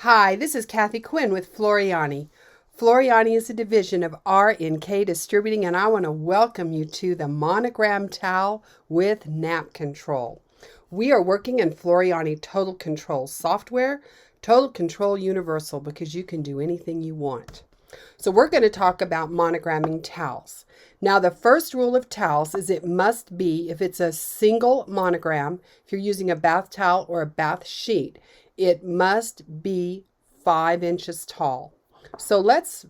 Hi, this is Kathy Quinn with Floriani. Floriani is a division of R&K Distributing, and I want to welcome you to the Monogram Towel with nap control. We are working in Floriani Total Control software, Total Control Universal, because you can do anything you want. So we're going to talk about monogramming towels. Now, the first rule of towels is it must be, if it's a single monogram, if you're using a bath towel or a bath sheet, it must be 5 inches tall. So let's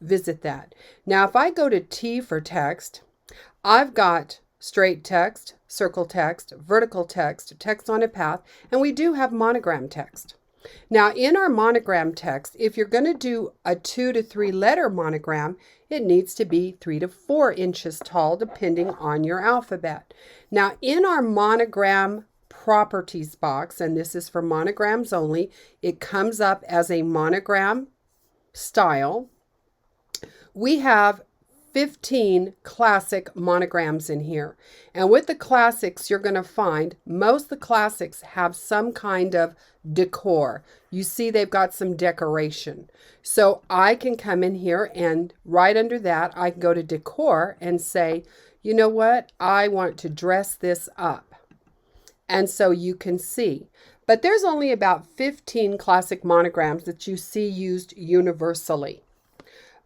visit that. Now, if I go to T for text, I've got straight text, circle text, vertical text, text on a path, and we do have monogram text. Now, in our monogram text, if you're going to do a 2 to 3 letter monogram, it needs to be 3 to 4 inches tall, depending on your alphabet. Now, in our monogram properties box, and this is for monograms only, it comes up as a monogram style. We have 15 classic monograms in here. And with the classics, you're going to find most of the classics have some kind of decor. You see they've got some decoration. So I can come in here and right under that, I can go to decor and say, you know what? I want to dress this up. And so you can see. But there's only about 15 classic monograms that you see used universally.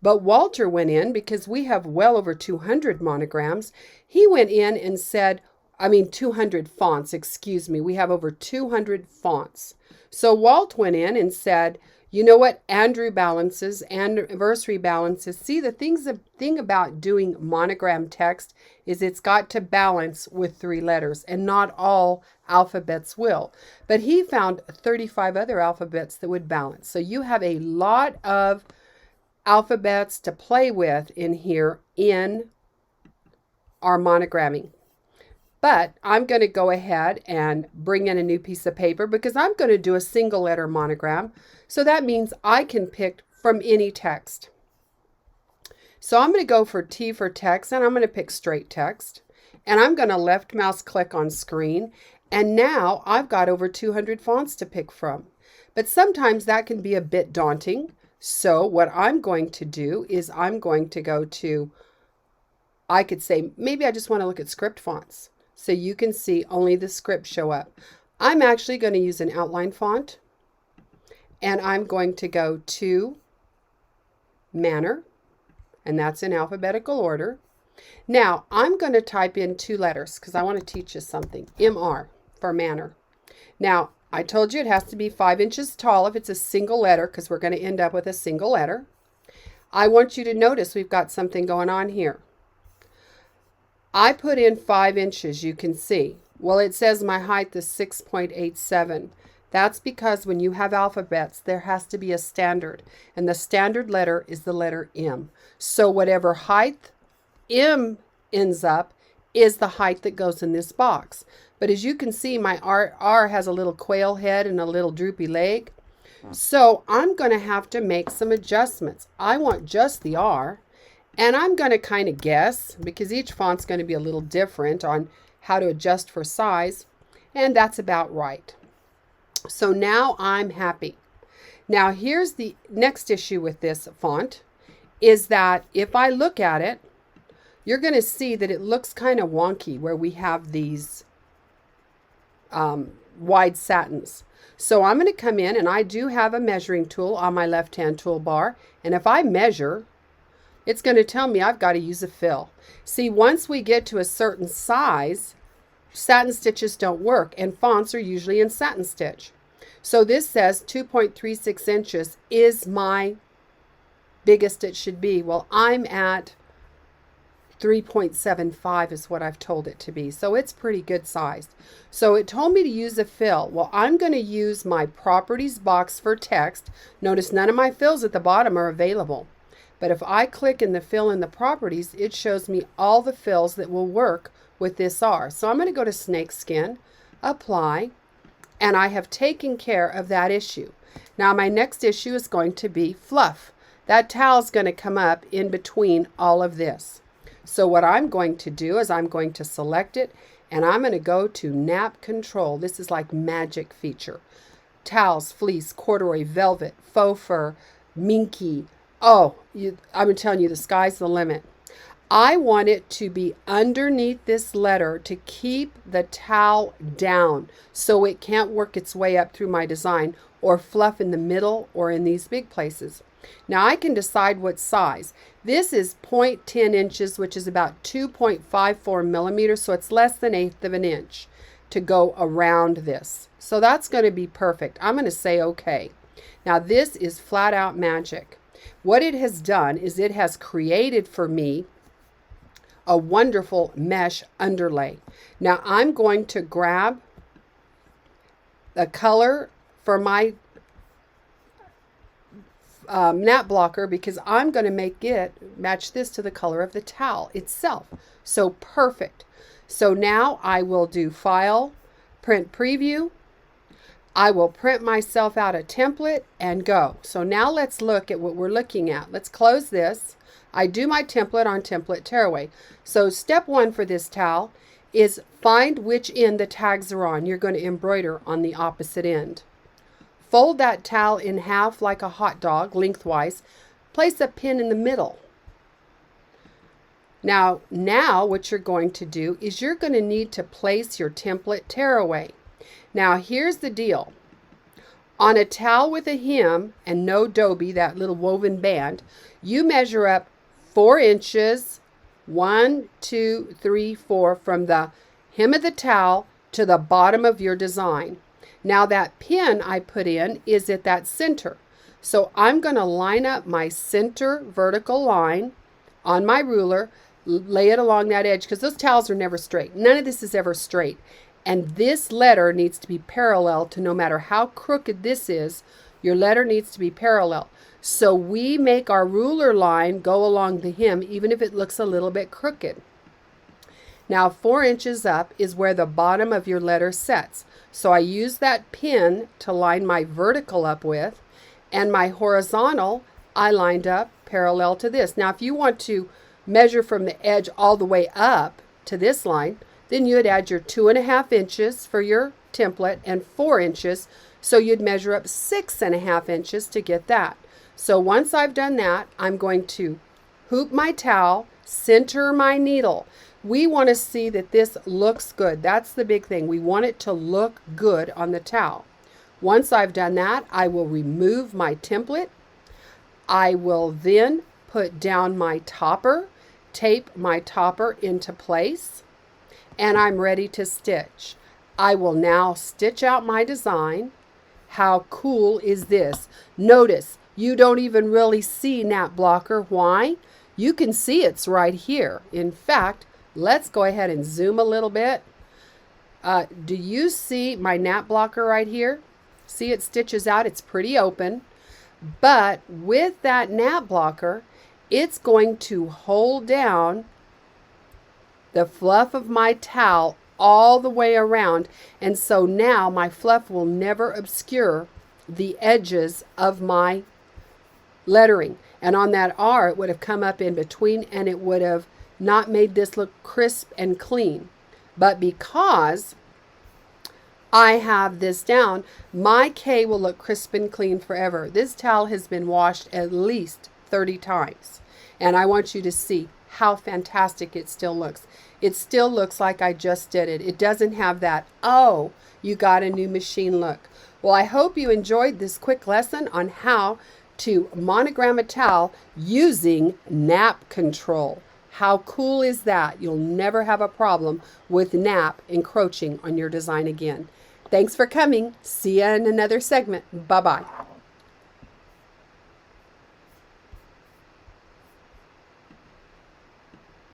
But Walter went in, because we have well over 200 monograms, he went in and said, 200 fonts, excuse me. We have over 200 fonts. So Walt went in and said, you know what, Andrew balances, anniversary balances. See, the thing about doing monogram text is it's got to balance with 3 letters, and not all alphabets will. But he found 35 other alphabets that would balance. So you have a lot of alphabets to play with in here in our monogramming. But I'm going to go ahead and bring in a new piece of paper because I'm going to do a single letter monogram. So that means I can pick from any text. So I'm going to go for T for text, and I'm going to pick straight text. And I'm going to left mouse click on screen. And now I've got over 200 fonts to pick from. But sometimes that can be a bit daunting. So what I'm going to do is I'm going to go to, I could say, maybe I just want to look at script fonts. So you can see only the script show up. I'm actually going to use an outline font. And I'm going to go to Manner. And that's in alphabetical order. Now, I'm going to type in 2 letters because I want to teach you something. MR for Manner. Now, I told you it has to be 5 inches tall if it's a single letter, because we're going to end up with a single letter. I want you to notice we've got something going on here. I put in 5 inches, you can see. Well, it says my height is 6.87. That's because when you have alphabets, there has to be a standard. And the standard letter is the letter M. So whatever height M ends up is the height that goes in this box. But as you can see, my R has a little quail head and a little droopy leg. So I'm going to have to make some adjustments. I want just the R. And I'm going to kind of guess, because each font's going to be a little different on how to adjust for size. And that's about right. So now I'm happy. Now here's the next issue with this font, is that if I look at it, you're going to see that it looks kind of wonky where we have these wide satins. So I'm going to come in, and I do have a measuring tool on my left-hand toolbar. And if I measure, it's going to tell me I've got to use a fill. See, once we get to a certain size, satin stitches don't work, and fonts are usually in satin stitch. So this says 2.36 inches is my biggest it should be. Well, I'm at 3.75 is what I've told it to be. So it's pretty good sized. So it told me to use a fill. Well, I'm going to use my properties box for text. Notice none of my fills at the bottom are available. But if I click in the fill in the properties, it shows me all the fills that will work with this R. So I'm going to go to snakeskin, apply, and I have taken care of that issue. Now my next issue is going to be fluff. That towel is going to come up in between all of this. So what I'm going to do is I'm going to select it, and I'm going to go to nap control. This is like magic feature. towels, fleece, corduroy, velvet, faux fur, minky. Oh, I'm telling you, the sky's the limit. I want it to be underneath this letter to keep the towel down so it can't work its way up through my design or fluff in the middle or in these big places. Now I can decide what size. This is 0.10 inches, which is about 2.54 millimeters, so it's less than 1/8 of an inch to go around this. So that's going to be perfect. I'm going to say okay. Now this is flat out magic. What it has done is it has created for me a wonderful mesh underlay. Now I'm going to grab the color for my nap blocker because I'm going to make it match this to the color of the towel itself. So perfect. So now I will do File, Print Preview. I will print myself out a template and go. So now let's look at what we're looking at. Let's close this. I do my template on Template Tearaway. So step 1 for this towel is find which end the tags are on. You're going to embroider on the opposite end. Fold that towel in half like a hot dog, lengthwise. Place a pin in the middle. Now what you're going to do is you're going to need to place your template tearaway. Now here's the deal. On a towel with a hem and no dobie, that little woven band, you measure up 4 inches, 1, 2, 3, 4, from the hem of the towel to the bottom of your design. Now that pin I put in is at that center. So I'm going to line up my center vertical line on my ruler, lay it along that edge because those towels are never straight. None of this is ever straight. And this letter needs to be parallel to no matter how crooked this is, your letter needs to be parallel. So we make our ruler line go along the hem even if it looks a little bit crooked. Now 4 inches up is where the bottom of your letter sets. So I use that pin to line my vertical up with, and my horizontal I lined up parallel to this. Now if you want to measure from the edge all the way up to this line, then you'd add your 2.5 inches for your template and 4 inches. So you'd measure up 6.5 inches to get that. So once I've done that, I'm going to hoop my towel, center my needle. We want to see that this looks good. That's the big thing. We want it to look good on the towel. Once I've done that, I will remove my template. I will then put down my topper, tape my topper into place, and I'm ready to stitch. I will now stitch out my design. How cool is this? Notice you don't even really see nap blocker. Why? You can see it's right here. In fact, let's go ahead and zoom a little bit. Do you see my nap blocker right here? See, it stitches out. It's pretty open. But with that nap blocker, it's going to hold down the fluff of my towel all the way around. And so now my fluff will never obscure the edges of my lettering. And on that R, it would have come up in between and it would have not made this look crisp and clean. But because I have this down, my K will look crisp and clean forever. This towel has been washed at least 30 times. And I want you to see how fantastic it still looks. It still looks like I just did it. It doesn't have that, oh, you got a new machine look. Well, I hope you enjoyed this quick lesson on how to monogram a towel using nap control. How cool is that? You'll never have a problem with nap encroaching on your design again. Thanks for coming. See you in another segment. Bye-bye.